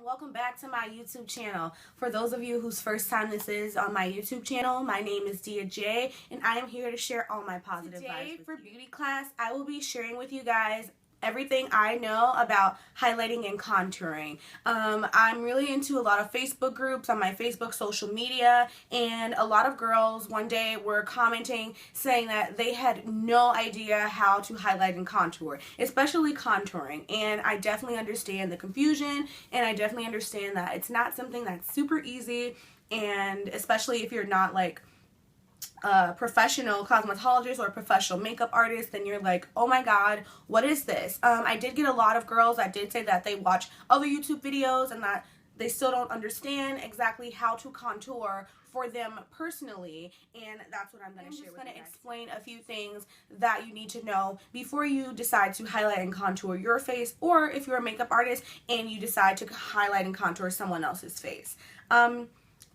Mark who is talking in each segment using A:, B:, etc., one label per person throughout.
A: welcome back to my YouTube channel. For those of you whose first time this is on my YouTube channel, my name is Dia J, and I am here to share all my positive vibes. Today, for beauty class, I will be sharing with you guys everything I know about highlighting and contouring. I'm really into a lot of Facebook groups on my Facebook social media, and a lot of girls one day were commenting saying that they had no idea how to highlight and contour, especially contouring. And I definitely understand the confusion, and I definitely understand that it's not something that's super easy, and especially if you're not like a professional cosmetologist or a professional makeup artist, then you're like, oh my god, what is this? I did get a lot of girls that did say that they watch other YouTube videos and that they still don't understand exactly how to contour for them personally, and that's what I'm going to share with you. I'm just going to explain a few things that you need to know before you decide to highlight and contour your face, or if you're a makeup artist and you decide to highlight and contour someone else's face.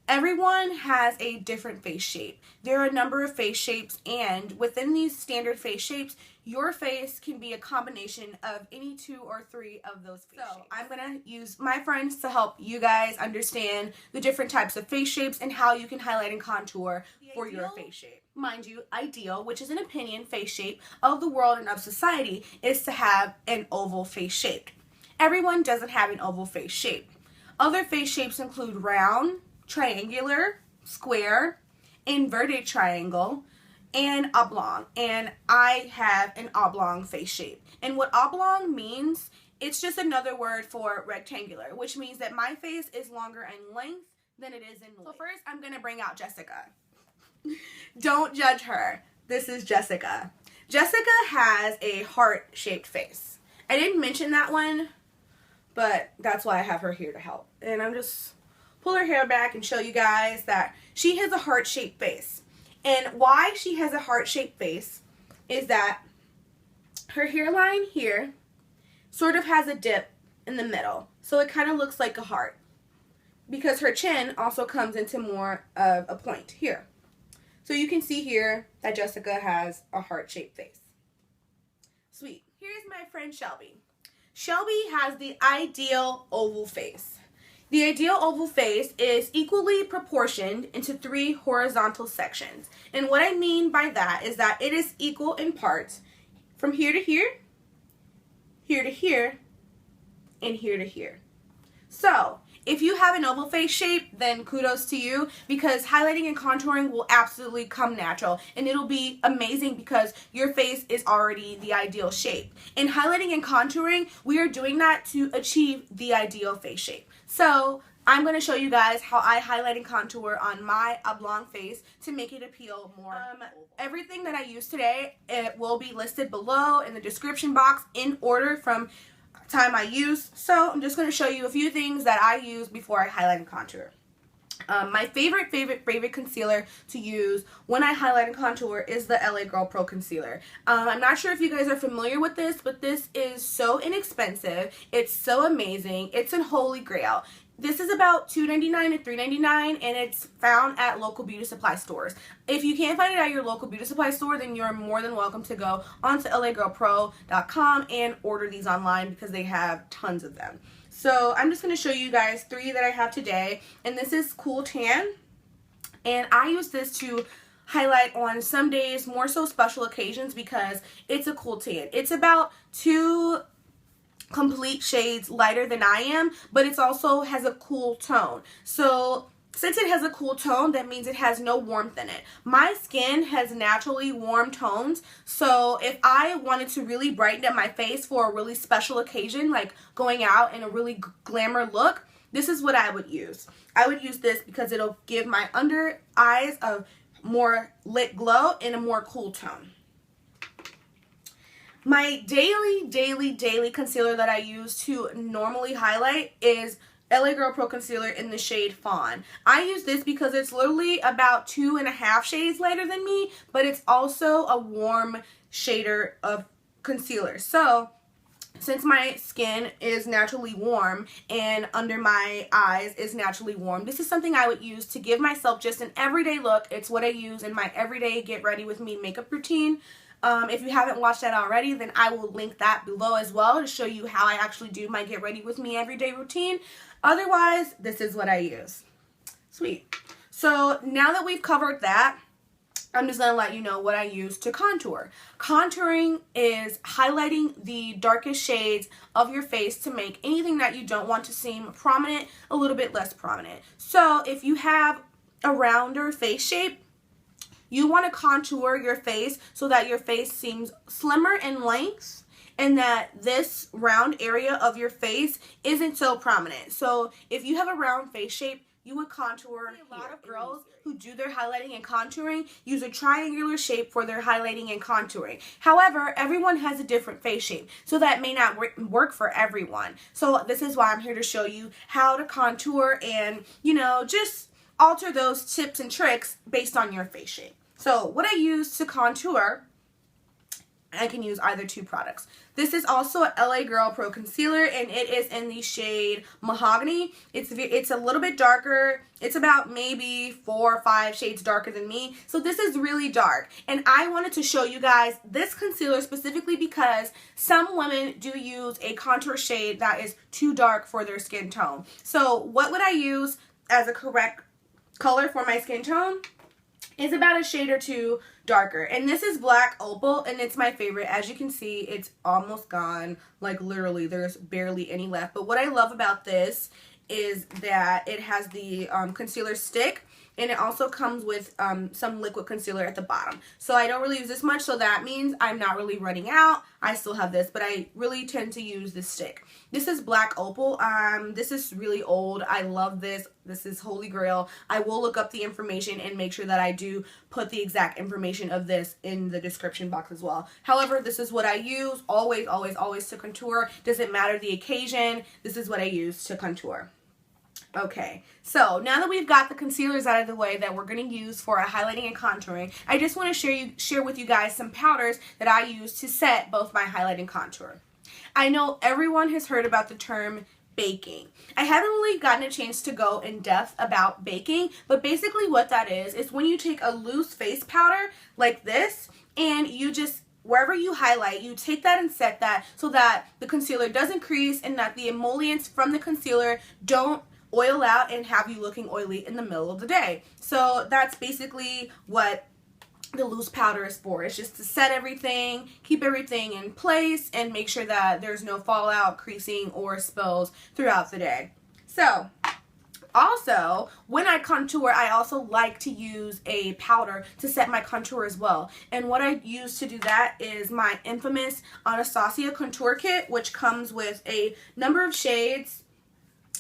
A: Everyone has a different face shape. There are a number of face shapes, and within these standard face shapes, your face can be a combination of any 2 or 3 of those face shapes. I'm going to use my friends to help you guys understand the different types of face shapes and how you can highlight and contour for your face shape. Mind you, ideal, which is an opinion face shape of the world and of society, is to have an oval face shape. Everyone doesn't have an oval face shape. Other face shapes include round, triangular, square, inverted triangle, and oblong. And I have an oblong face shape. And what oblong means, it's just another word for rectangular, which means that my face is longer in length than it is in width. So first, I'm going to bring out Jessica. Don't judge her. This is Jessica. Jessica has a heart-shaped face. I didn't mention that one, but that's why I have her here to help. And I'm just pull her hair back and show you guys that she has a heart-shaped face. And why she has a heart-shaped face is that her hairline here sort of has a dip in the middle. So it kind of looks like a heart, because her chin also comes into more of a point here. So you can see here that Jessica has a heart-shaped face. Sweet. Here's my friend Shelby. Shelby has the ideal oval face. The ideal oval face is equally proportioned into 3 horizontal sections. And what I mean by that is that it is equal in parts from here to here, here to here, and here to here. So, if you have an oval face shape, then kudos to you, because highlighting and contouring will absolutely come natural, and it'll be amazing because your face is already the ideal shape. In highlighting and contouring, we are doing that to achieve the ideal face shape. So I'm going to show you guys how I highlight and contour on my oblong face to make it appeal more. Everything that I use today, it will be listed below in the description box in order from time I use. So I'm just going to show you a few things that I use before I highlight and contour. My favorite concealer to use when I highlight and contour is the LA Girl Pro Concealer. I'm not sure if you guys are familiar with this, but this is so inexpensive. It's so amazing. It's a holy grail. This is about $2.99 to $3.99, and it's found at local beauty supply stores. If you can't find it at your local beauty supply store, then you're more than welcome to go onto lagirlpro.com and order these online, because they have tons of them. So I'm just going to show you guys 3 that I have today, and this is Cool Tan, and I use this to highlight on some days, more so special occasions, because it's a cool tan. It's about 2 complete shades lighter than I am, but it also has a cool tone. So since it has a cool tone, that means it has no warmth in it. My skin has naturally warm tones, so if I wanted to really brighten up my face for a really special occasion, like going out in a really glamour look, this is what I would use. I would use this because it'll give my under eyes a more lit glow in a more cool tone. My daily concealer that I use to normally highlight is LA Girl Pro Concealer in the shade Fawn. I use this because it's literally about 2.5 shades lighter than me, but it's also a warm shader of concealer. So since my skin is naturally warm and under my eyes is naturally warm, this is something I would use to give myself just an everyday look. It's what I use in my everyday get ready with me makeup routine. If you haven't watched that already, then I will link that below as well to show you how I actually do my get ready with me everyday routine. Otherwise, this is what I use. Sweet. So now that we've covered that, I'm just going to let you know what I use to contour. Contouring is highlighting the darkest shades of your face to make anything that you don't want to seem prominent a little bit less prominent. So if you have a rounder face shape, you want to contour your face so that your face seems slimmer in length and that this round area of your face isn't so prominent. So if you have a round face shape, you would contour. A lot of girls who do their highlighting and contouring use a triangular shape for their highlighting and contouring. However, everyone has a different face shape, so that may not work for everyone. So this is why I'm here to show you how to contour and, you know, just alter those tips and tricks based on your face shape. So what I use to contour, I can use either two products. This is also a LA Girl Pro Concealer, and it is in the shade Mahogany. It's a little bit darker. It's about maybe 4 or 5 shades darker than me. So this is really dark. And I wanted to show you guys this concealer specifically because some women do use a contour shade that is too dark for their skin tone. So what would I use as a correct color for my skin tone? Is about a shade or two darker. And this is Black Opal, and it's my favorite. As you can see, it's almost gone. Like literally, there's barely any left. But what I love about this is that it has the concealer stick, and it also comes with some liquid concealer at the bottom. So I don't really use this much, so that means I'm not really running out. I still have this, but I really tend to use this stick. This is Black Opal. This is really old. I love this. This is Holy Grail. I will look up the information and make sure that I do put the exact information of this in the description box as well. However, this is what I use always, always, always to contour. Doesn't matter the occasion. This is what I use to contour. Okay, so now that we've got the concealers out of the way that we're going to use for our highlighting and contouring, I just want to share with you guys some powders that I use to set both my highlight and contour. I know everyone has heard about the term baking. I haven't really gotten a chance to go in depth about baking, but basically what that is when you take a loose face powder like this and you just wherever you highlight, you take that and set that so that the concealer doesn't crease and that the emollients from the concealer don't oil out and have you looking oily in the middle of the day. So that's basically what the loose powder is for. It's just to set everything, keep everything in place, and make sure that there's no fallout, creasing, or spills throughout the day. So also, when I contour, I also like to use a powder to set my contour as well. And what I use to do that is my infamous Anastasia contour kit, which comes with a number of shades.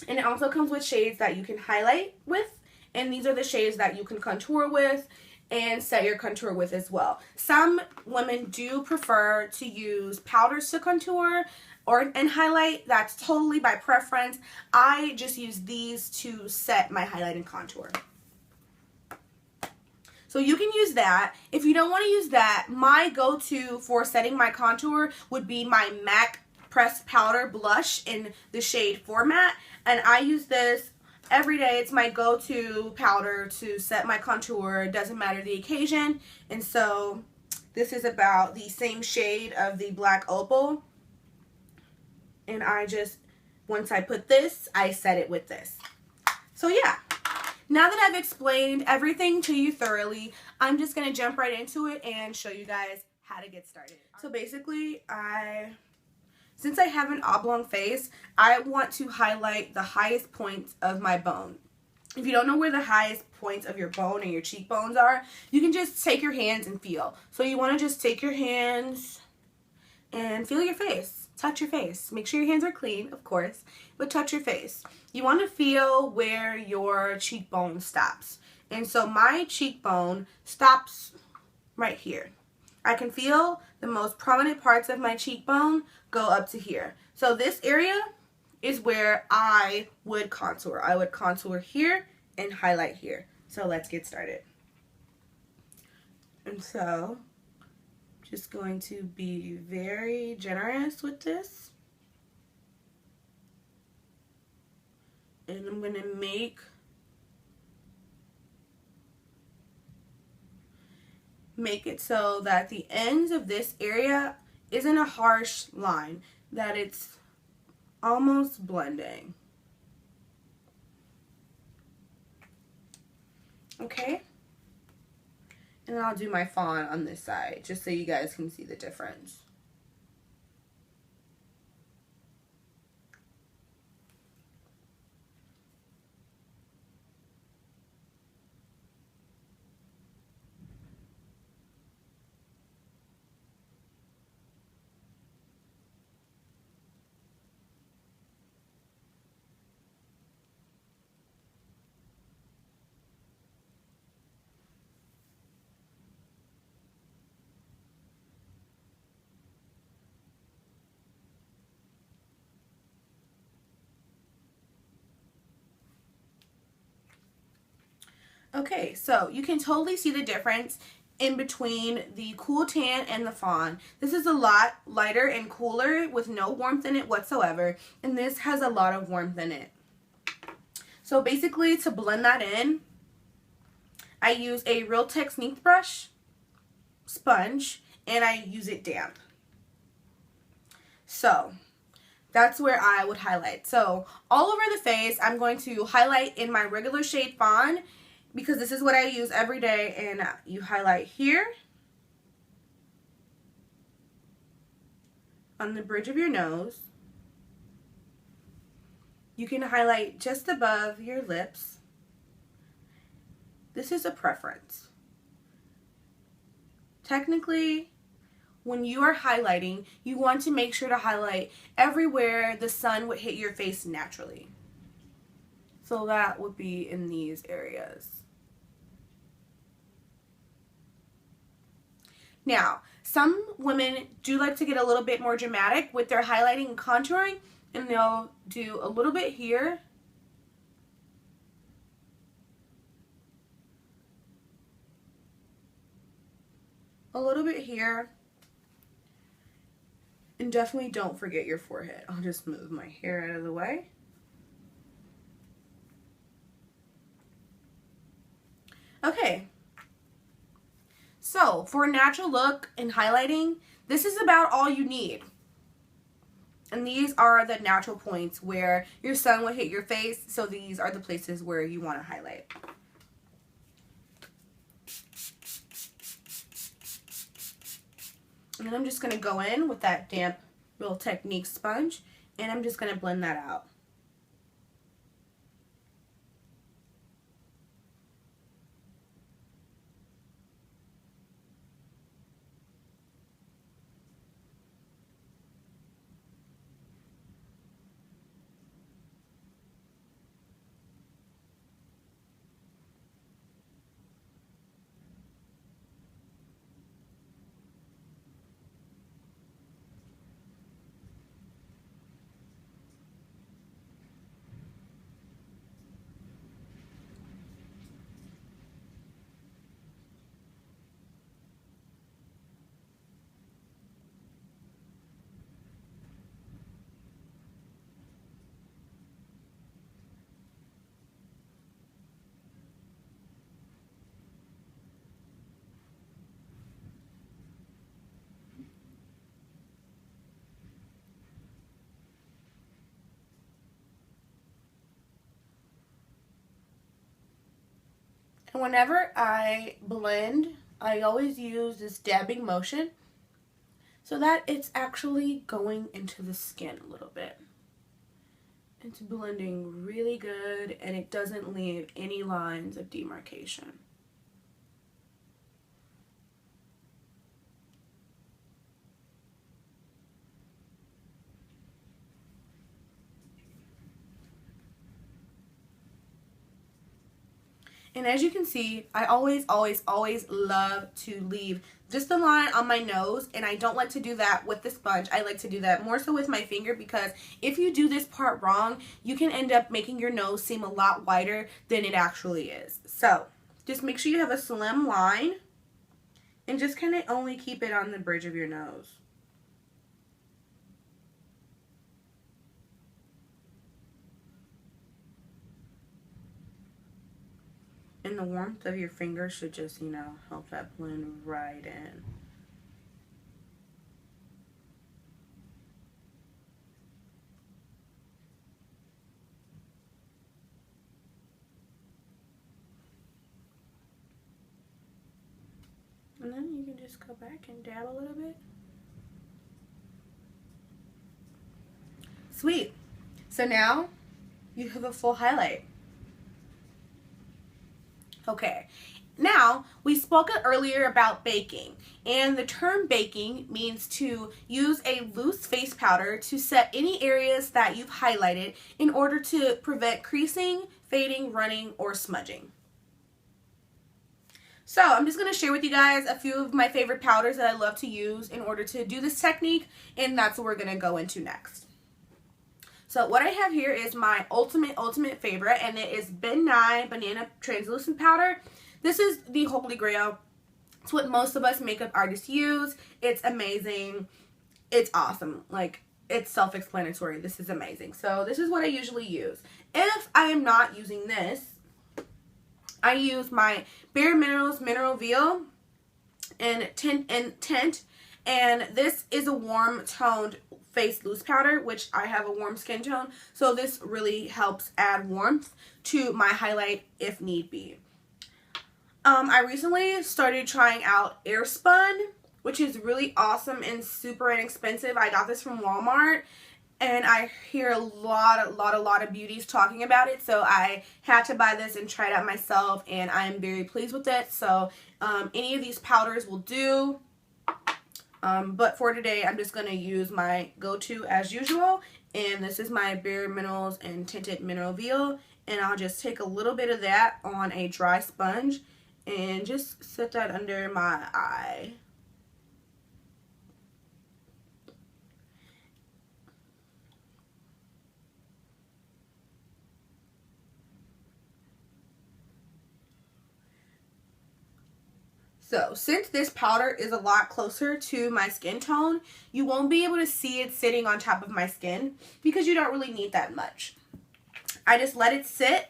A: And it also comes with shades that you can highlight with. And these are the shades that you can contour with and set your contour with as well. Some women do prefer to use powders to contour and highlight. That's totally by preference. I just use these to set my highlight and contour. So you can use that. If you don't want to use that, my go-to for setting my contour would be my MAC pressed powder blush in the shade Format, and I use this every day. It's my go-to powder to set my contour. It doesn't matter the occasion. And so this is about the same shade of the Black Opal, and I just, once I put this, I set it with this. So yeah, now that I've explained everything to you thoroughly, I'm just gonna jump right into it and show you guys how to get started. So basically, since I have an oblong face, I want to highlight the highest points of my bone. If you don't know where the highest points of your bone and your cheekbones are, you can just take your hands and feel. So you want to just take your hands and feel your face. Touch your face. Make sure your hands are clean, of course, but touch your face. You want to feel where your cheekbone stops. And so my cheekbone stops right here. I can feel the most prominent parts of my cheekbone go up to here. So this area is where I would contour. I would contour here and highlight here. So let's get started. And so just going to be very generous with this. And I'm going to make make it so that the ends of this area isn't a harsh line, that it's almost blending. Okay? And then I'll do my fawn on this side, just so you guys can see the difference. Okay, so you can totally see the difference in between the cool tan and the fawn. This is a lot lighter and cooler with no warmth in it whatsoever, and this has a lot of warmth in it. So basically, to blend that in, I use a Real Technique brush, sponge, and I use it damp. So that's where I would highlight. So all over the face, I'm going to highlight in my regular shade Fawn, because this is what I use every day, and you highlight here on the bridge of your nose. You can highlight just above your lips. This is a preference. Technically, when you are highlighting, you want to make sure to highlight everywhere the sun would hit your face naturally. So that would be in these areas. Now, some women do like to get a little bit more dramatic with their highlighting and contouring, and they'll do a little bit here, a little bit here, and definitely don't forget your forehead. I'll just move my hair out of the way. Okay. So, for a natural look and highlighting, this is about all you need. And these are the natural points where your sun will hit your face, so these are the places where you want to highlight. And then I'm just going to go in with that damp Real Technique sponge, and I'm just going to blend that out. And whenever I blend, I always use this dabbing motion so that it's actually going into the skin a little bit. It's blending really good, and it doesn't leave any lines of demarcation. And as you can see, I always love to leave just a line on my nose, and I don't like to do that with the sponge. I like to do that more so with my finger, because if you do this part wrong, you can end up making your nose seem a lot wider than it actually is. So just make sure you have a slim line, and just kind of only keep it on the bridge of your nose. And the warmth of your fingers should just, you know, help that blend right in. And then you can just go back and dab a little bit. Sweet. So now you have a full highlight. Okay. Now, we spoke earlier about baking, and the term baking means to use a loose face powder to set any areas that you've highlighted in order to prevent creasing, fading, running, or smudging. So I'm just going to share with you guys a few of my favorite powders that I love to use in order to do this technique, and that's what we're going to go into next. So what I have here is my ultimate favorite, and it is Ben Nye Banana Translucent Powder. This is the holy grail. It's what most of us makeup artists use. It's amazing. It's awesome. Like, it's self-explanatory. This is amazing. So this is what I usually use. If I am not using this, I use my BareMinerals Mineral Veil and Tint, and this is a warm toned face loose powder, which I have a warm skin tone, so this really helps add warmth to my highlight if need be. I recently started trying out AirSpun, which is really awesome and super inexpensive. I got this from Walmart, and I hear a lot of beauties talking about it, so I had to buy this and try it out myself, and I'm very pleased with it. So any of these powders will do, but for today I'm just going to use my go-to as usual, and this is my BareMinerals and Tinted Mineral Veil, and I'll just take a little bit of that on a dry sponge and just set that under my eye. So since this powder is a lot closer to my skin tone, you won't be able to see it sitting on top of my skin because you don't really need that much. I just let it sit,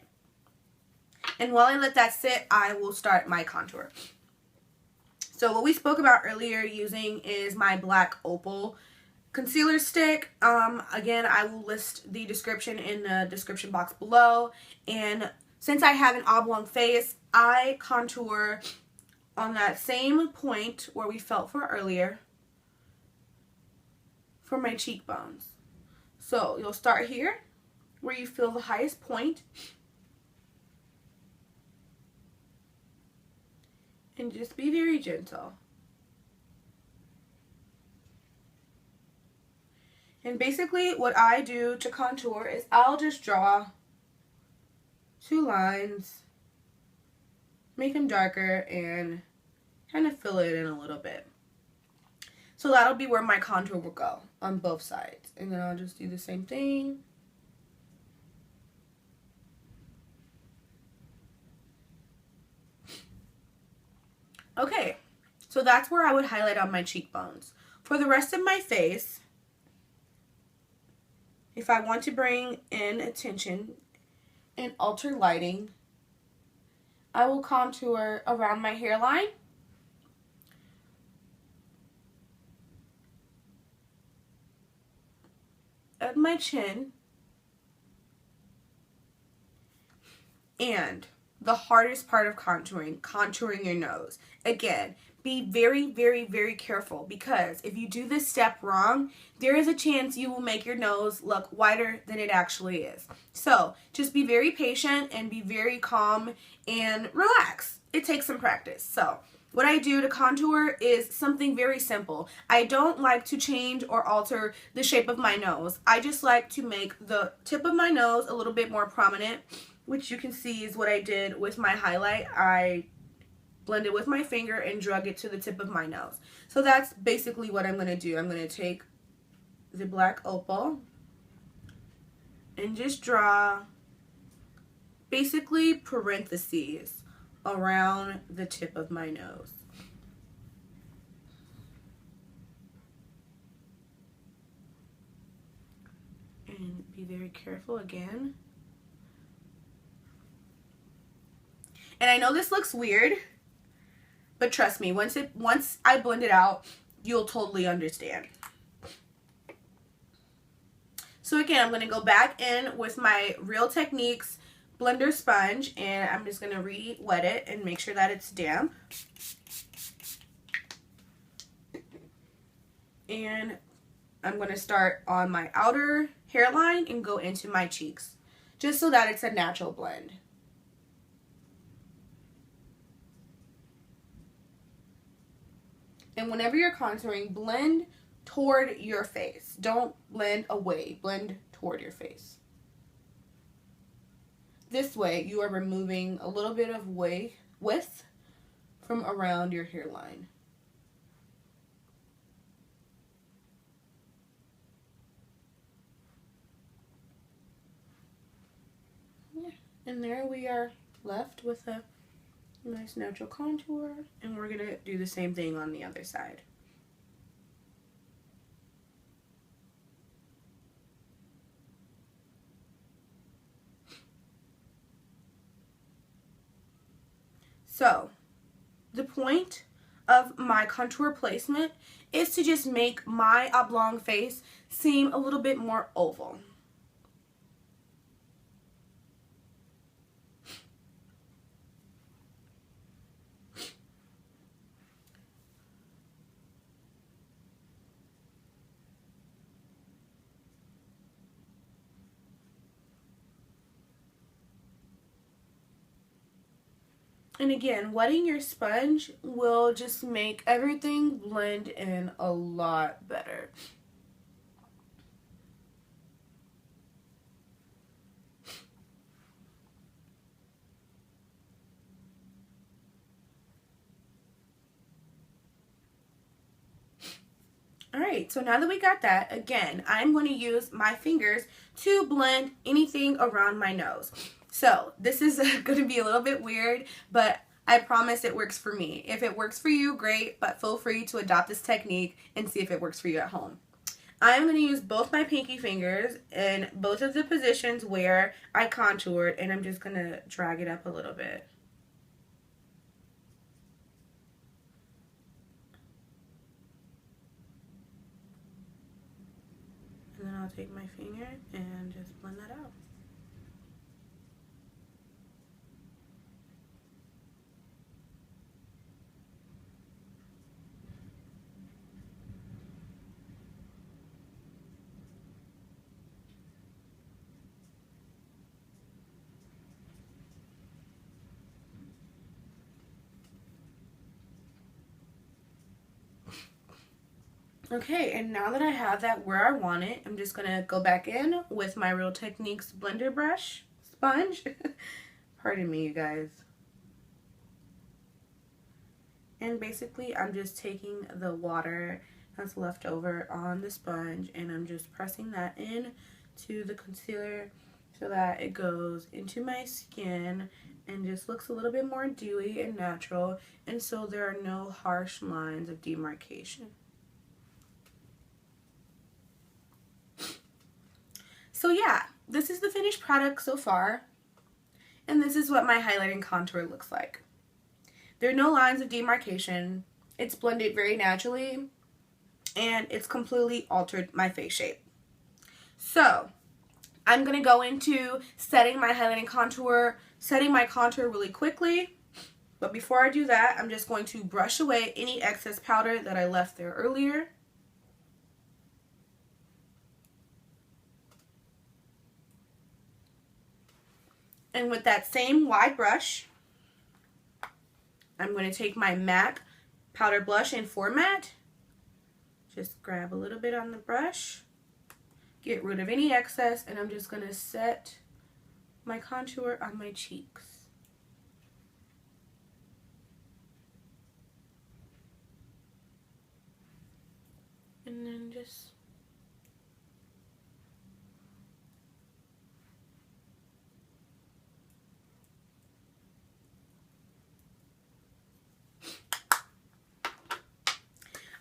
A: and while I let that sit, I will start my contour. So what we spoke about earlier using is my Black Opal concealer stick. Again, I will list the description in the description box below. And since I have an oblong face, I contour on that same point where we felt for earlier for my cheekbones. So you'll start here where you feel the highest point, and just be very gentle. And basically what I do to contour is I'll just draw two lines, make them darker, and kind of fill it in a little bit. So that'll be where my contour will go on both sides. And then I'll just do the same thing. Okay, so that's where I would highlight on my cheekbones. For the rest of my face, if I want to bring in attention and alter lighting, I will contour around my hairline, at my chin, and the hardest part of contouring your nose. Again, be very careful, because if you do this step wrong, there is a chance you will make your nose look wider than it actually is. So just be very patient and be very calm and relax. It takes some practice. So what I do to contour is something very simple. I don't like to change or alter the shape of my nose. I just like to make the tip of my nose a little bit more prominent, which you can see is what I did with my highlight. I blended with my finger and drug it to the tip of my nose. So that's basically what I'm going to do. I'm going to take the Black Opal and just draw basically parentheses around the tip of my nose. And be very careful again. And I know this looks weird, but trust me, once I blend it out, you'll totally understand. So again, I'm going to go back in with my Real Techniques blender sponge, and I'm just going to re-wet it and make sure that it's damp. And I'm going to start on my outer hairline and go into my cheeks, just so that it's a natural blend. And whenever you're contouring, blend toward your face. Don't blend away, blend toward your face. This way, you are removing a little bit of width from around your hairline. Yeah. And there we are left with a nice natural contour, and we're going to do the same thing on the other side. So, the point of my contour placement is to just make my oblong face seem a little bit more oval. And again, wetting your sponge will just make everything blend in a lot better. Alright, so now that we got that, again, I'm going to use my fingers to blend anything around my nose. So, this is going to be a little bit weird, but I promise it works for me. If it works for you, great, but feel free to adopt this technique and see if it works for you at home. I'm going to use both my pinky fingers in both of the positions where I contoured, and I'm just going to drag it up a little bit. And then I'll take my finger and just blend that out. Okay, and now that I have that where I want it, I'm just going to go back in with my Real Techniques blender sponge. Pardon me, you guys. And basically, I'm just taking the water that's left over on the sponge, and I'm just pressing that in to the concealer so that it goes into my skin and just looks a little bit more dewy and natural, and so there are no harsh lines of demarcation. So yeah, this is the finished product so far, and this is what my highlighting contour looks like. There are no lines of demarcation, it's blended very naturally, and it's completely altered my face shape. So, I'm going to go into setting my highlighting contour, setting my contour really quickly, but before I do that, I'm just going to brush away any excess powder that I left there earlier. And with that same wide brush, I'm going to take my MAC powder blush in format. Just grab a little bit on the brush, get rid of any excess, and I'm just going to set my contour on my cheeks. And then just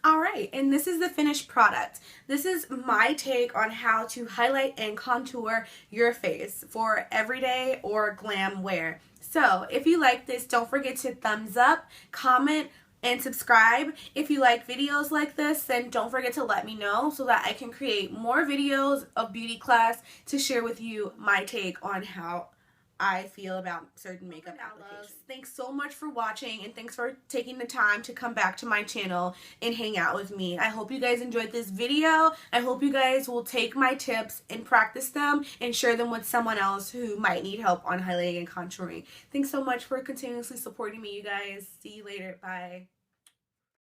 A: Alright, Alright, and this is the finished product. This is my take on how to highlight and contour your face for everyday or glam wear. So, if you like this, don't forget to thumbs up, comment, and subscribe. If you like videos like this, then don't forget to let me know so that I can create more videos of beauty class to share with you my take on how I feel about certain makeup applications. Thanks so much for watching, and thanks for taking the time to come back to my channel and hang out with me. I hope you guys enjoyed this video. I hope you guys will take my tips and practice them and share them with someone else who might need help on highlighting and contouring. Thanks so much for continuously supporting me, you guys. See you later. Bye.